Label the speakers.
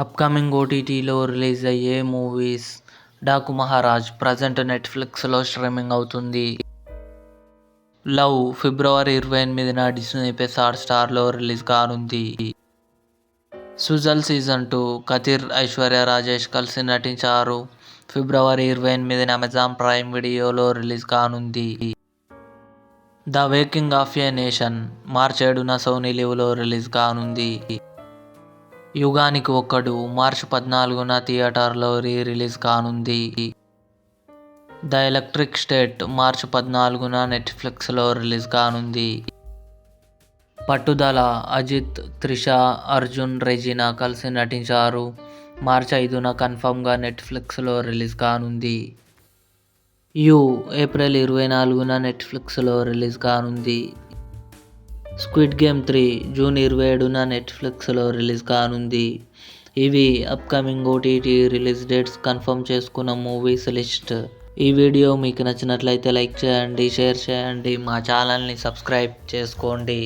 Speaker 1: Upcoming ఓటీటీలో release అయ్యే movies. Daaku Maharaj present నెట్ఫ్లిక్స్లో స్ట్రీమింగ్ అవుతుంది. లవ్ ఫిబ్రవరి 28న డిస్నీ ప్లస్ హాట్స్టార్లో రిలీజ్ కానుంది. సుజల్ సీజన్ 2 కతిర్, ఐశ్వర్య రాజేష్ కలిసి నటించారు. ఫిబ్రవరి 28న అమెజాన్ ప్రైమ్ వీడియోలో రిలీజ్ కానుంది. The making of a nation March 7న సోనీ లివ్లో రిలీజ్ కానుంది. యుగానికి ఒక్కడు మార్చి 14న థియేటర్లో రిలీజ్ కానుంది. ద ఎలక్ట్రిక్ స్టేట్ మార్చి 14న నెట్ఫ్లిక్స్లో రిలీజ్ కానుంది. పట్టుదల అజిత్, త్రిష, అర్జున్, రెజీనా కలిసి నటించారు. మార్చి 5న కన్ఫర్మ్గా నెట్ఫ్లిక్స్లో రిలీజ్ కానుంది. యు ఏప్రిల్ 24న నెట్ఫ్లిక్స్లో రిలీజ్ కానుంది. స్క్విడ్ గేమ్ 3 జూన్ 27న నెట్ఫ్లిక్స్లో రిలీజ్ కానుంది. ఇవి upcoming OTT release dates confirm చేసుకున్న మూవీస్ లిస్ట్. ఈ వీడియో మీకు నచ్చినట్లయితే లైక్ చేయండి, షేర్ చేయండి, మా ఛానల్ని సబ్స్క్రైబ్ చేసుకోండి.